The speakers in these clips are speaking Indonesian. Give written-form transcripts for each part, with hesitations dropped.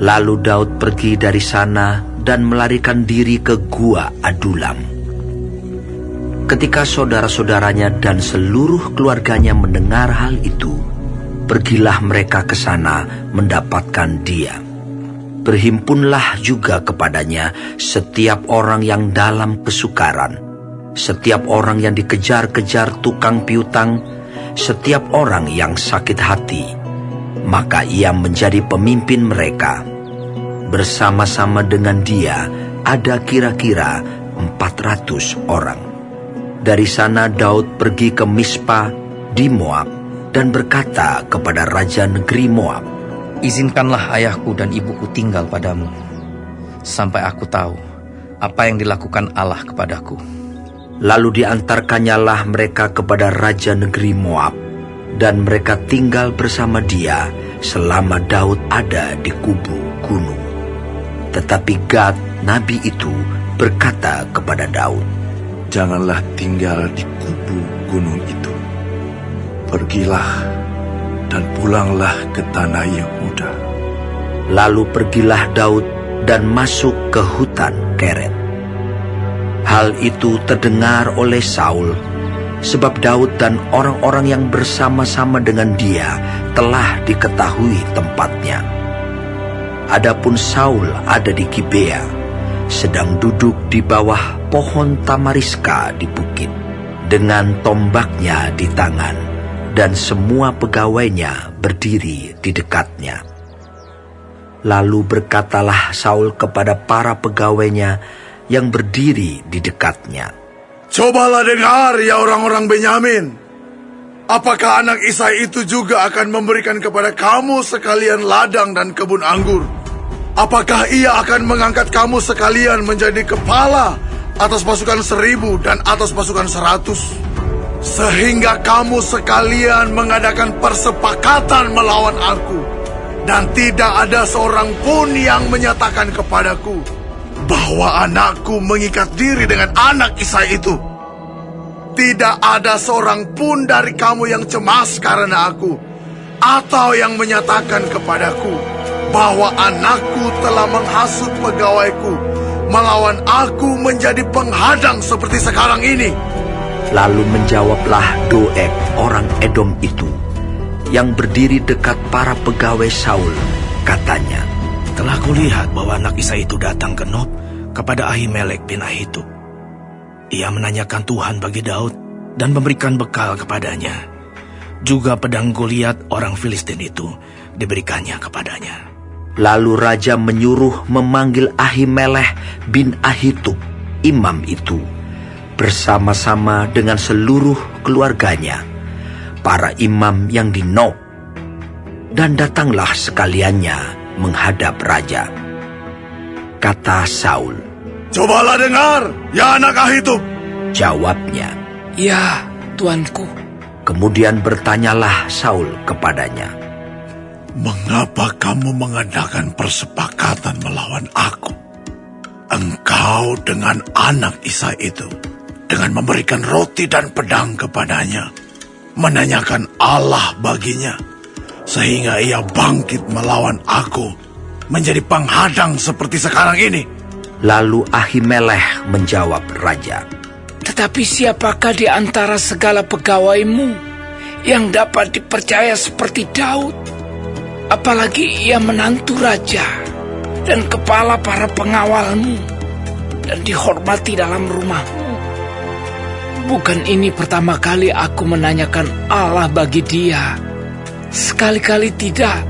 Lalu Daud pergi dari sana dan melarikan diri ke Gua Adulam. Ketika saudara-saudaranya dan seluruh keluarganya mendengar hal itu, pergilah mereka ke sana mendapatkan dia. Berhimpunlah juga kepadanya setiap orang yang dalam kesukaran, setiap orang yang dikejar-kejar tukang piutang, setiap orang yang sakit hati. Maka ia menjadi pemimpin mereka. Bersama-sama dengan dia ada kira-kira 400 orang. Dari sana Daud pergi ke Mispa di Moab dan berkata kepada raja negeri Moab, "Izinkanlah ayahku dan ibuku tinggal padamu, sampai aku tahu apa yang dilakukan Allah kepadaku." Lalu diantarkannyalah mereka kepada raja negeri Moab, dan mereka tinggal bersama dia selama Daud ada di kubu gunung. Tetapi Gad, nabi itu, berkata kepada Daud, "Janganlah tinggal di kubu gunung itu. Pergilah dan pulanglah ke tanah Yehuda." Lalu pergilah Daud dan masuk ke hutan Keret. Hal itu terdengar oleh Saul, sebab Daud dan orang-orang yang bersama-sama dengan dia telah diketahui tempatnya. Adapun Saul ada di Gibea, sedang duduk di bawah pohon tamariska di bukit, dengan tombaknya di tangan, dan semua pegawainya berdiri di dekatnya. Lalu berkatalah Saul kepada para pegawainya yang berdiri di dekatnya, "Cobalah dengar, ya orang-orang Benyamin. Apakah anak Isai itu juga akan memberikan kepada kamu sekalian ladang dan kebun anggur? Apakah ia akan mengangkat kamu sekalian menjadi kepala atas pasukan 1000 dan atas pasukan 100? Sehingga kamu sekalian mengadakan persepakatan melawan aku, dan tidak ada seorang pun yang menyatakan kepadaku bahwa anakku mengikat diri dengan anak Isai itu. Tidak ada seorang pun dari kamu yang cemas karena aku, atau yang menyatakan kepadaku bahwa anakku telah menghasut pegawaiku melawan aku menjadi penghadang seperti sekarang ini." Lalu menjawablah Doeg orang Edom itu, yang berdiri dekat para pegawai Saul, katanya, "Telah kulihat bahwa anak Isai itu datang ke Nob kepada Ahimelek bin Ahitub. Ia menanyakan Tuhan bagi Daud dan memberikan bekal kepadanya. Juga pedang Goliat orang Filistin itu diberikannya kepadanya." Lalu raja menyuruh memanggil Ahimelek bin Ahitub, imam itu, bersama-sama dengan seluruh keluarganya, para imam yang di Nob. Dan datanglah sekaliannya menghadap raja. Kata Saul, "Cobalah dengar, ya anak Ahitub." Jawabnya, "Ya, tuanku." Kemudian bertanyalah Saul kepadanya, "Mengapa kamu mengadakan persepakatan melawan aku? Engkau dengan anak Isai itu, dengan memberikan roti dan pedang kepadanya, menanyakan Allah baginya, sehingga ia bangkit melawan aku, menjadi penghadang seperti sekarang ini." Lalu Ahimelek menjawab raja, "Tetapi siapakah di antara segala pegawaimu yang dapat dipercaya seperti Daud? Apalagi ia menantu raja dan kepala para pengawalmu dan dihormati dalam rumahmu. Bukan ini pertama kali aku menanyakan Allah bagi dia. Sekali-kali tidak.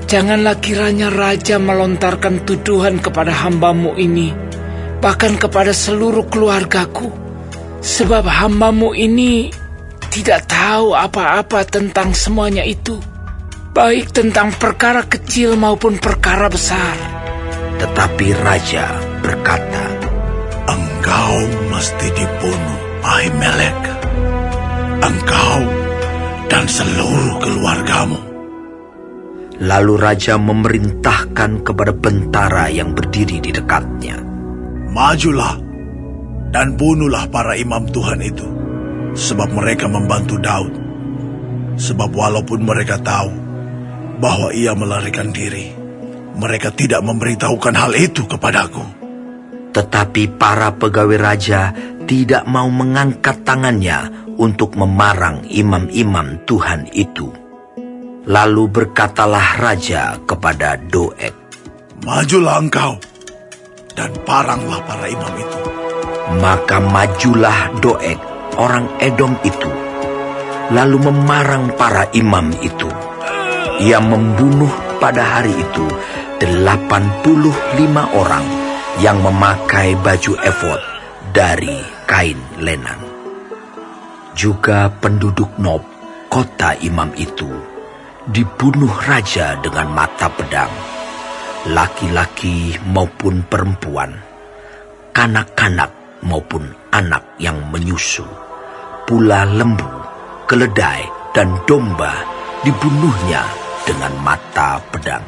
Janganlah kiranya raja melontarkan tuduhan kepada hambamu ini, bahkan kepada seluruh keluargaku, sebab hambamu ini tidak tahu apa-apa tentang semuanya itu, baik tentang perkara kecil maupun perkara besar." Tetapi raja berkata, "Engkau mesti dibunuh, Ahimelek. Engkau dan seluruh keluargamu." Lalu raja memerintahkan kepada bentara yang berdiri di dekatnya, "Majulah dan bunuhlah para imam Tuhan itu, sebab mereka membantu Daud. Sebab walaupun mereka tahu bahwa ia melarikan diri, mereka tidak memberitahukan hal itu kepadaku. Tetapi para pegawai raja tidak mau mengangkat tangannya untuk memarang imam-imam Tuhan itu. Lalu berkatalah raja kepada Doeg, Majulah engkau, dan paranglah para imam itu. Maka majulah Doeg, orang Edom itu, lalu memarang para imam itu. Ia membunuh pada hari itu 85 orang yang memakai baju efod dari kain lenan. Juga penduduk Nob, kota imam itu, dibunuh raja dengan mata pedang, laki-laki maupun perempuan, kanak-kanak maupun anak yang menyusu, pula lembu, keledai, dan domba dibunuhnya dengan mata pedang.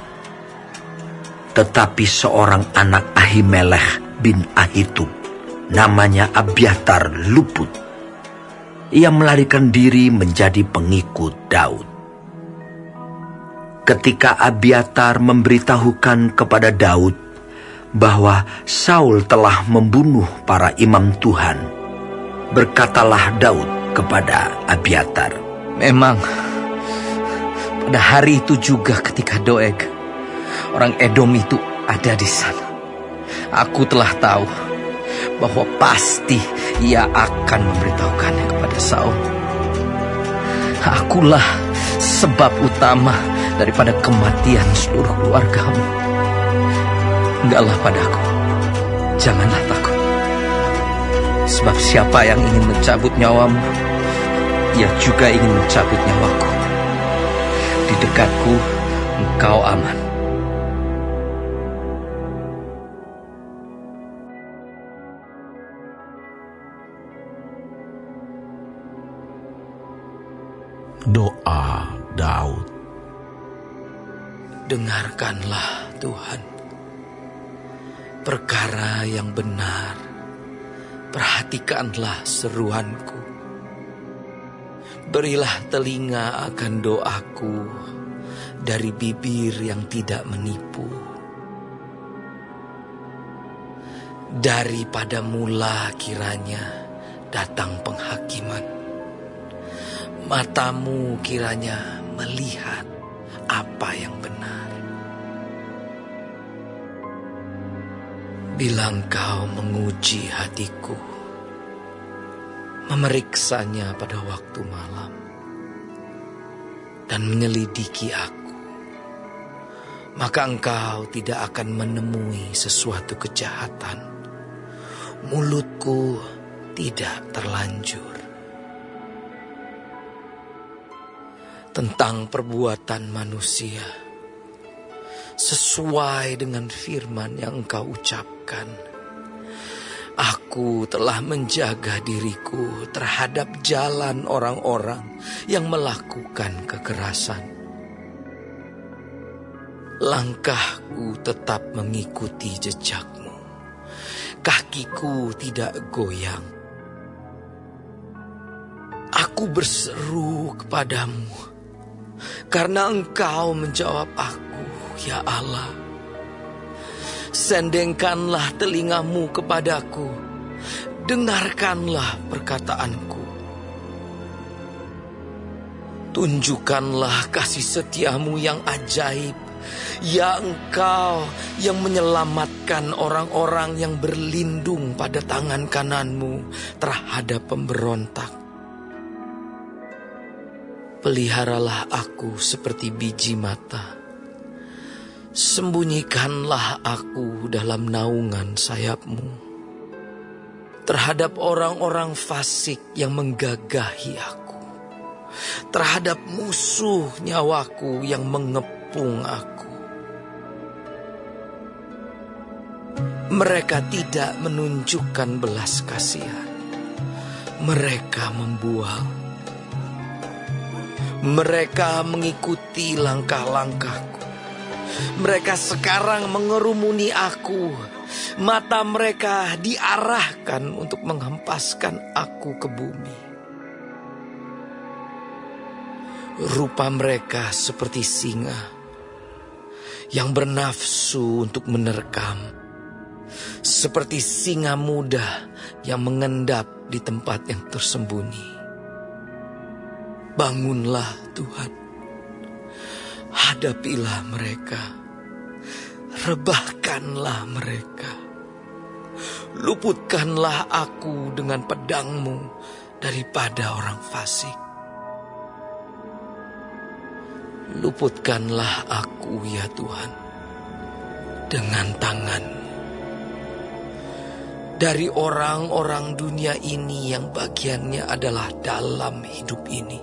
Tetapi seorang anak Ahimelech bin Ahitub, namanya Abiatar, luput. Ia melarikan diri menjadi pengikut Daud. Ketika Abiatar memberitahukan kepada Daud bahwa Saul telah membunuh para imam Tuhan, berkatalah Daud kepada Abiatar, Memang pada hari itu juga ketika Doeg, orang Edom itu ada di sana, aku telah tahu bahwa pasti ia akan memberitahukannya kepada Saul. Akulah sebab utama daripada kematian seluruh keluargamu. Enggaklah padaku, janganlah takut. Sebab siapa yang ingin mencabut nyawamu, ia juga ingin mencabut nyawaku. Di dekatku engkau aman. Doa Daud. Dengarkanlah Tuhan perkara yang benar, perhatikanlah seruanku. Berilah telinga akan doaku dari bibir yang tidak menipu. Daripada mula kiranya datang penghakiman, matamu kiranya melihat apa yang benar. Bila engkau menguji hatiku, memeriksanya pada waktu malam, dan menyelidiki aku, maka engkau tidak akan menemui sesuatu kejahatan. Mulutku tidak terlanjur. Tentang perbuatan manusia, sesuai dengan firman yang engkau ucapkan, aku telah menjaga diriku terhadap jalan orang-orang yang melakukan kekerasan. Langkahku tetap mengikuti jejakmu, kakiku tidak goyang. Aku berseru kepadamu, karena engkau menjawab aku, ya Allah. Sendengkanlah telingamu kepadaku, dengarkanlah perkataanku. Tunjukkanlah kasih setiamu yang ajaib, ya engkau yang menyelamatkan orang-orang yang berlindung pada tangan kananmu terhadap pemberontak. Peliharalah aku seperti biji mata, sembunyikanlah aku dalam naungan sayapmu. Terhadap orang-orang fasik yang menggagahi aku, terhadap musuh nyawaku yang mengepung aku. Mereka tidak menunjukkan belas kasihan, mereka membual. Mereka mengikuti langkah-langkahku. Mereka sekarang mengerumuni aku. Mata mereka diarahkan untuk menghempaskan aku ke bumi. Rupa mereka seperti singa yang bernafsu untuk menerkam, seperti singa muda yang mengendap di tempat yang tersembunyi. Bangunlah Tuhan, hadapilah mereka, rebahkanlah mereka, luputkanlah aku dengan pedang-Mu daripada orang fasik. Luputkanlah aku ya Tuhan dengan tangan-Mu dari orang-orang dunia ini yang bagiannya adalah dalam hidup ini.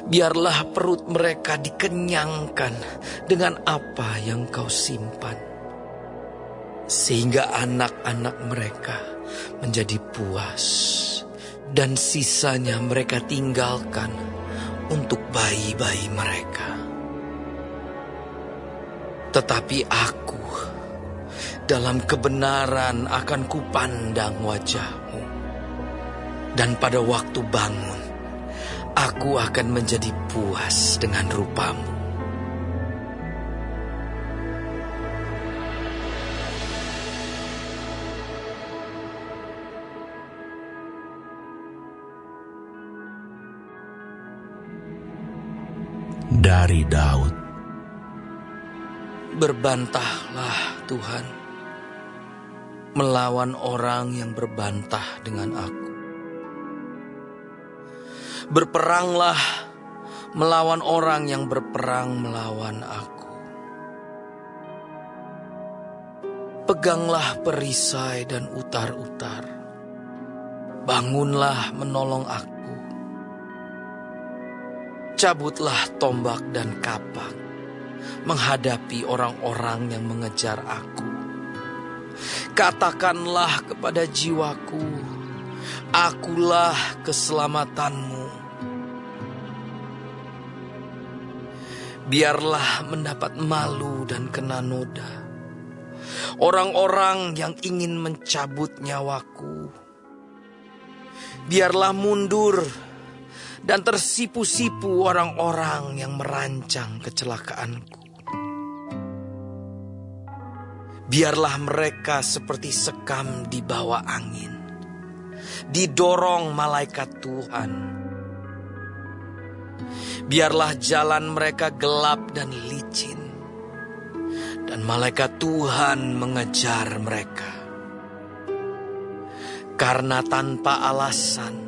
Biarlah perut mereka dikenyangkan dengan apa yang Kau simpan, sehingga anak-anak mereka menjadi puas dan sisanya mereka tinggalkan untuk bayi-bayi mereka. Tetapi aku dalam kebenaran akan kupandang wajah-Mu, dan pada waktu bangun aku akan menjadi puas dengan rupa-Mu. Dari Daud. Berbantahlah Tuhan melawan orang yang berbantah dengan aku. Berperanglah melawan orang yang berperang melawan aku. Peganglah perisai dan utar-utar. Bangunlah menolong aku. Cabutlah tombak dan kapak menghadapi orang-orang yang mengejar aku. Katakanlah kepada jiwaku, akulah keselamatanmu. Biarlah mendapat malu dan kena noda orang-orang yang ingin mencabut nyawaku. Biarlah mundur dan tersipu-sipu orang-orang yang merancang kecelakaanku. Biarlah mereka seperti sekam di bawah angin, didorong malaikat Tuhan. Biarlah jalan mereka gelap dan licin, dan malaikat Tuhan mengejar mereka. Karena tanpa alasan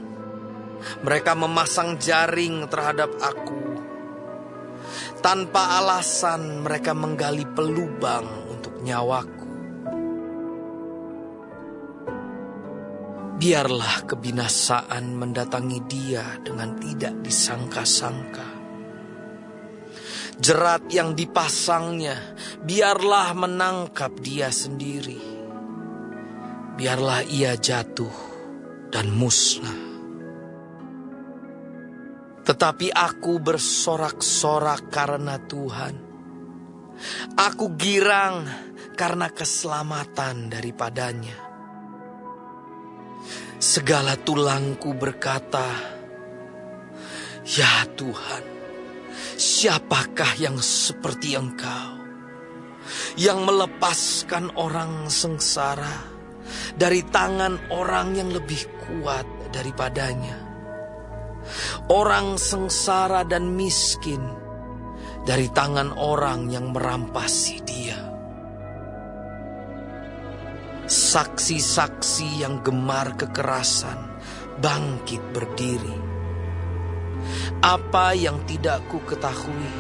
mereka memasang jaring terhadap aku. Tanpa alasan mereka menggali pelubang untuk nyawaku. Biarlah kebinasaan mendatangi dia dengan tidak disangka-sangka. Jerat yang dipasangnya, biarlah menangkap dia sendiri. Biarlah ia jatuh dan musnah. Tetapi aku bersorak-sorak karena Tuhan. Aku girang karena keselamatan daripadanya. Segala tulangku berkata, "Ya Tuhan, siapakah yang seperti Engkau, yang melepaskan orang sengsara dari tangan orang yang lebih kuat daripadanya, orang sengsara dan miskin dari tangan orang yang merampasi dia. Saksi-saksi yang gemar kekerasan bangkit berdiri. Apa yang tidak ku ketahui,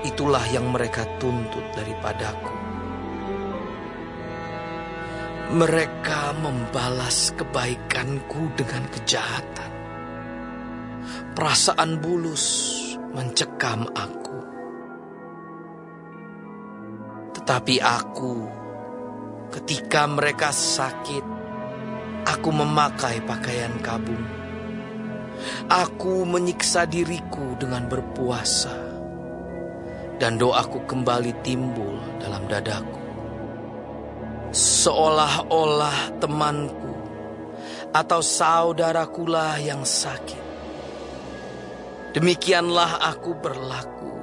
itulah yang mereka tuntut daripadaku. Mereka membalas kebaikanku dengan kejahatan. Perasaan bulus mencekam aku. Tetapi aku, ketika mereka sakit, aku memakai pakaian kabung. Aku menyiksa diriku dengan berpuasa, dan doaku kembali timbul dalam dadaku. Seolah-olah temanku atau saudarakulah yang sakit. Demikianlah aku berlaku,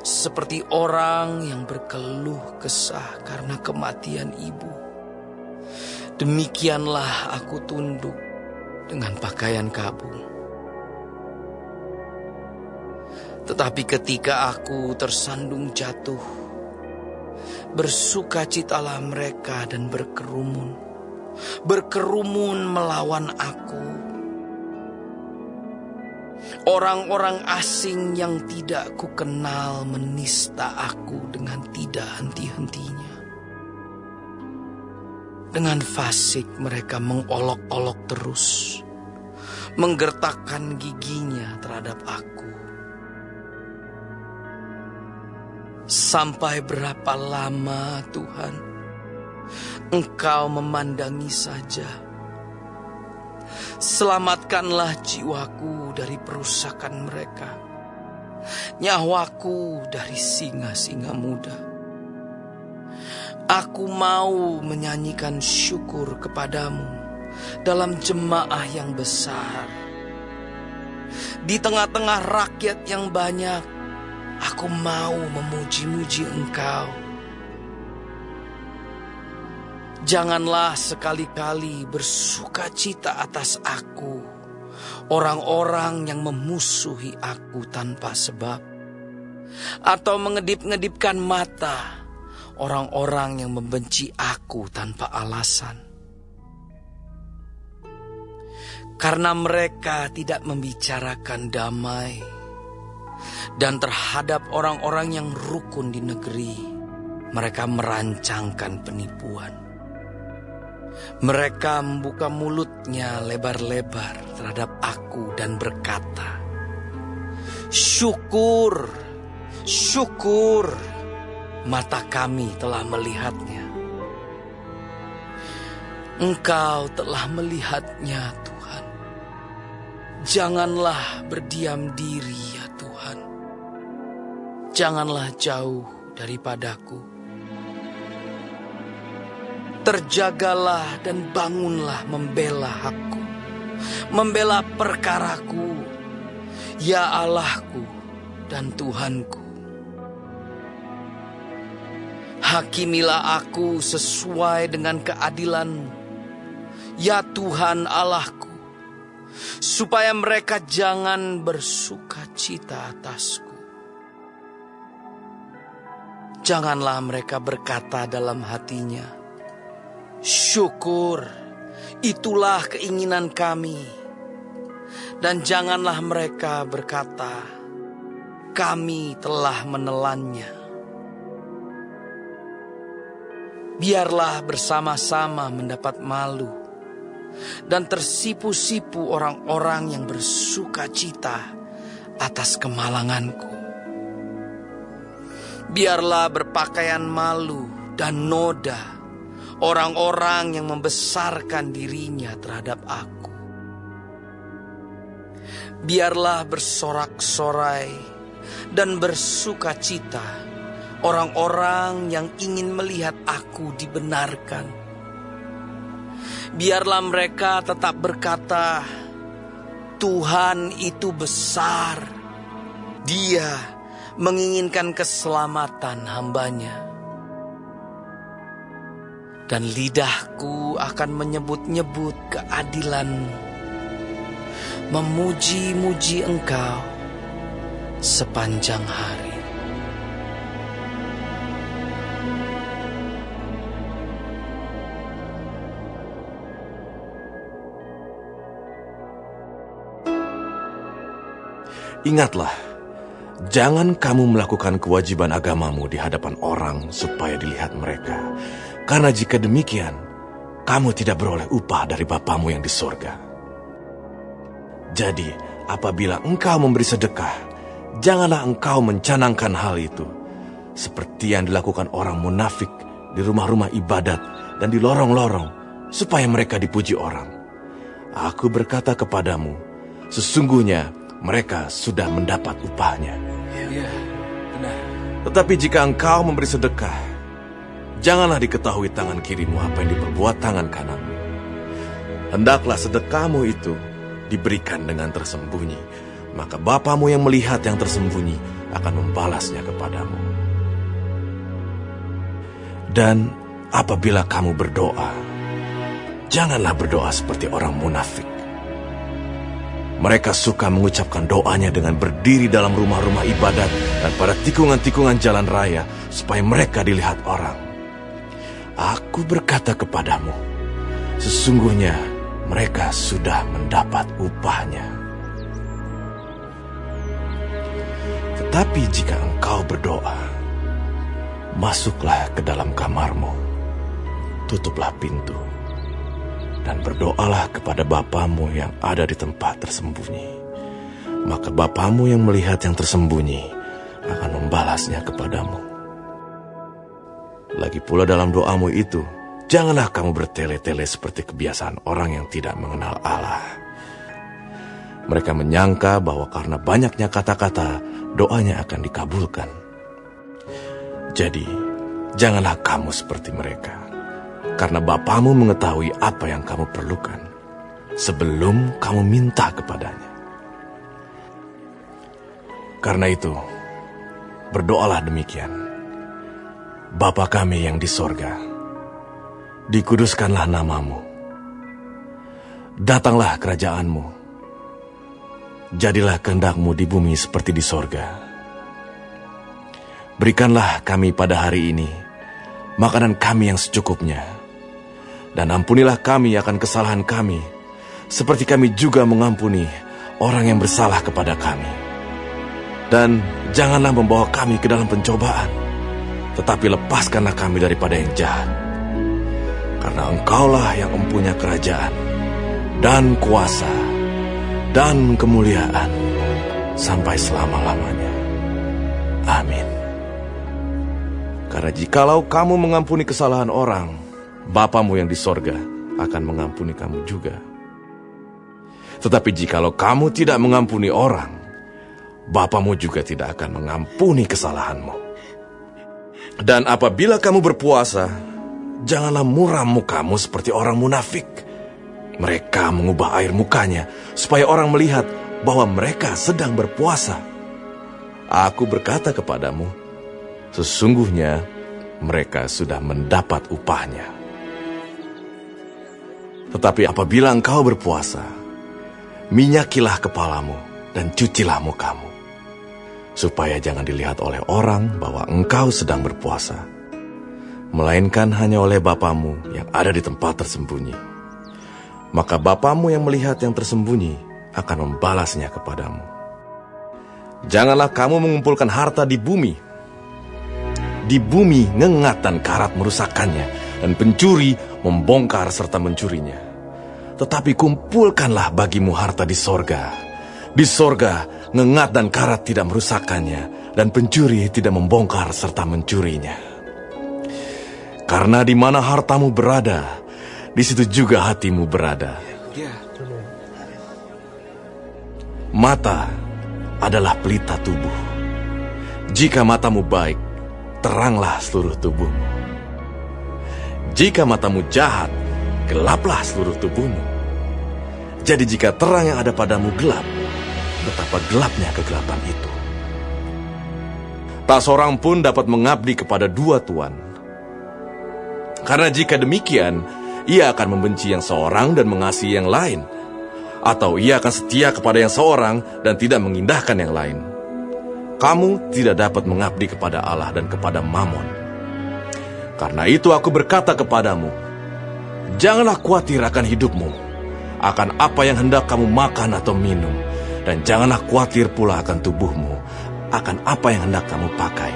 seperti orang yang berkeluh kesah karena kematian ibu. Demikianlah aku tunduk dengan pakaian kabung. Tetapi ketika aku tersandung jatuh, bersukacitalah mereka dan berkerumun melawan aku. Orang-orang asing yang tidak kukenal menista aku dengan tidak henti-hentinya. Dengan fasik mereka mengolok-olok terus, menggertakkan giginya terhadap aku. Sampai berapa lama, Tuhan, Engkau memandangi saja? Selamatkanlah jiwaku dari perusakan mereka, nyawaku dari singa-singa muda. Aku mau menyanyikan syukur kepadamu dalam jemaah yang besar. Di tengah-tengah rakyat yang banyak, aku mau memuji-muji Engkau. Janganlah sekali-kali bersukacita atas aku, orang-orang yang memusuhi aku tanpa sebab, atau mengedip-ngedipkan mata orang-orang yang membenci aku tanpa alasan. Karena mereka tidak membicarakan damai, dan terhadap orang-orang yang rukun di negeri, mereka merancangkan penipuan. Mereka membuka mulutnya lebar-lebar terhadap aku dan berkata, "Syukur, syukur, mata kami telah melihatnya." Engkau telah melihatnya, Tuhan. Janganlah berdiam diri, ya Tuhan. Janganlah jauh daripadaku. Terjagalah dan bangunlah membela hakku, membela perkaraku, ya Allahku dan Tuhanku. Hakimilah aku sesuai dengan keadilan-Mu, ya Tuhan Allahku, supaya mereka jangan bersukacita atasku. Janganlah mereka berkata dalam hatinya, "Syukur, itulah keinginan kami." Dan janganlah mereka berkata, "Kami telah menelannya." Biarlah bersama-sama mendapat malu dan tersipu-sipu orang-orang yang bersukacita atas kemalanganku. Biarlah berpakaian malu dan noda orang-orang yang membesarkan dirinya terhadap aku. Biarlah bersorak-sorai dan bersukacita orang-orang yang ingin melihat aku dibenarkan. Biarlah mereka tetap berkata, "Tuhan itu besar. Dia menginginkan keselamatan hamba-Nya." Dan lidahku akan menyebut-nyebut keadilan-Mu, memuji-muji Engkau sepanjang hari. Ingatlah, jangan kamu melakukan kewajiban agamamu di hadapan orang supaya dilihat mereka. Karena jika demikian, kamu tidak beroleh upah dari Bapamu yang di sorga. Jadi, apabila engkau memberi sedekah, janganlah engkau mencanangkan hal itu, seperti yang dilakukan orang munafik di rumah-rumah ibadat dan di lorong-lorong, supaya mereka dipuji orang. Aku berkata kepadamu, sesungguhnya mereka sudah mendapat upahnya. Ya, benar. Tetapi jika engkau memberi sedekah, janganlah diketahui tangan kirimu apa yang diperbuat tangan kananmu. Hendaklah sedekahmu itu diberikan dengan tersembunyi, maka Bapamu yang melihat yang tersembunyi akan membalasnya kepadamu. Dan apabila kamu berdoa, janganlah berdoa seperti orang munafik. Mereka suka mengucapkan doanya dengan berdiri dalam rumah-rumah ibadat dan pada tikungan-tikungan jalan raya supaya mereka dilihat orang. Aku berkata kepadamu, sesungguhnya mereka sudah mendapat upahnya. Tetapi jika engkau berdoa, masuklah ke dalam kamarmu, tutuplah pintu, dan berdoalah kepada Bapamu yang ada di tempat tersembunyi. Maka Bapamu yang melihat yang tersembunyi akan membalasnya kepadamu. Lagi pula dalam doamu itu, janganlah kamu bertele-tele seperti kebiasaan orang yang tidak mengenal Allah. Mereka menyangka bahwa karena banyaknya kata-kata, doanya akan dikabulkan. Jadi, janganlah kamu seperti mereka, karena Bapamu mengetahui apa yang kamu perlukan sebelum kamu minta kepadanya. Karena itu, berdoalah demikian. Bapa kami yang di sorga, dikuduskanlah namamu. Datanglah kerajaanmu. Jadilah kehendakmu di bumi seperti di sorga. Berikanlah kami pada hari ini makanan kami yang secukupnya. Dan ampunilah kami akan kesalahan kami, seperti kami juga mengampuni orang yang bersalah kepada kami. Dan janganlah membawa kami ke dalam pencobaan, tetapi lepaskanlah kami daripada yang jahat. Karena Engkaulah yang mempunyai kerajaan, dan kuasa, dan kemuliaan, sampai selama-lamanya. Amin. Karena jikalau kamu mengampuni kesalahan orang, Bapamu yang di sorga akan mengampuni kamu juga. Tetapi jikalau kamu tidak mengampuni orang, Bapamu juga tidak akan mengampuni kesalahanmu. Dan apabila kamu berpuasa, janganlah muram mukamu seperti orang munafik. Mereka mengubah air mukanya supaya orang melihat bahwa mereka sedang berpuasa. Aku berkata kepadamu, sesungguhnya mereka sudah mendapat upahnya. Tetapi apabila engkau berpuasa, minyakilah kepalamu dan cucilah mukamu, supaya jangan dilihat oleh orang bahwa engkau sedang berpuasa, melainkan hanya oleh Bapamu yang ada di tempat tersembunyi. Maka Bapamu yang melihat yang tersembunyi akan membalasnya kepadamu. Janganlah kamu mengumpulkan harta di bumi. Di bumi ngengat dan karat merusakkannya, dan pencuri membongkar serta mencurinya. Tetapi kumpulkanlah bagimu harta di sorga. Di sorga ngengat dan karat tidak merusakkannya, dan pencuri tidak membongkar serta mencurinya. Karena di mana hartamu berada, di situ juga hatimu berada. Mata adalah pelita tubuh. Jika matamu baik, teranglah seluruh tubuhmu. Jika matamu jahat, gelaplah seluruh tubuhmu. Jadi jika terang yang ada padamu gelap, betapa gelapnya kegelapan itu. Tak seorang pun dapat mengabdi kepada dua tuan. Karena jika demikian, ia akan membenci yang seorang dan mengasihi yang lain. Atau ia akan setia kepada yang seorang dan tidak mengindahkan yang lain. Kamu tidak dapat mengabdi kepada Allah dan kepada Mammon. Karena itu aku berkata kepadamu, janganlah khawatir akan hidupmu, akan apa yang hendak kamu makan atau minum, dan janganlah khawatir pula akan tubuhmu, akan apa yang hendak kamu pakai.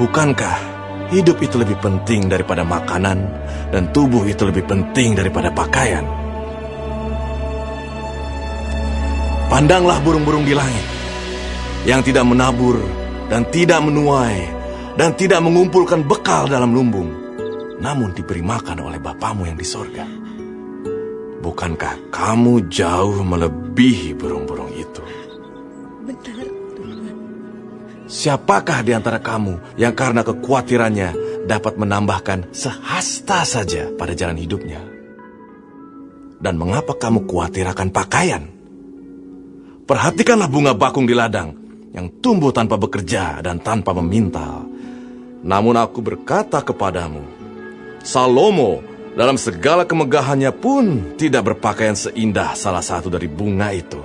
Bukankah hidup itu lebih penting daripada makanan, dan tubuh itu lebih penting daripada pakaian? Pandanglah burung-burung di langit, yang tidak menabur, dan tidak menuai, dan tidak mengumpulkan bekal dalam lumbung, namun diberi makan oleh Bapamu yang di sorga. Bukankah kamu jauh melebihi burung-burung itu? Benar, Tuhan. Siapakah di antara kamu yang karena kekhawatirannya dapat menambahkan sehasta saja pada jalan hidupnya? Dan mengapa kamu khawatir akan pakaian? Perhatikanlah bunga bakung di ladang, yang tumbuh tanpa bekerja dan tanpa memintal. Namun aku berkata kepadamu, Salomo dalam segala kemegahannya pun tidak berpakaian seindah salah satu dari bunga itu.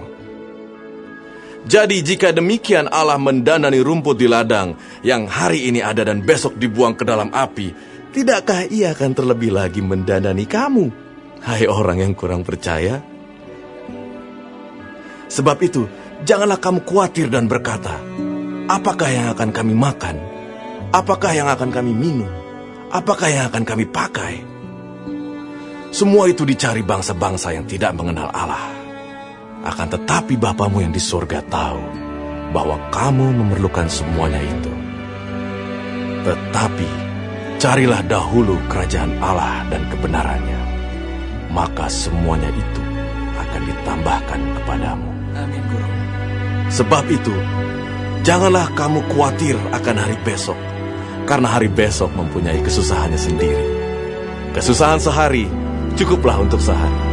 Jadi jika demikian Allah mendandani rumput di ladang yang hari ini ada dan besok dibuang ke dalam api, tidakkah Ia akan terlebih lagi mendandani kamu, hai orang yang kurang percaya? Sebab itu, janganlah kamu khawatir dan berkata, apakah yang akan kami makan? Apakah yang akan kami minum? Apakah yang akan kami pakai? Semua itu dicari bangsa-bangsa yang tidak mengenal Allah. Akan tetapi Bapamu yang di surga tahu bahwa kamu memerlukan semuanya itu. Tetapi carilah dahulu kerajaan Allah dan kebenarannya, maka semuanya itu akan ditambahkan kepadamu. Amin, Guru. Sebab itu, janganlah kamu khawatir akan hari besok, karena hari besok mempunyai kesusahannya sendiri. Kesusahan sehari cukuplah untuk sehari.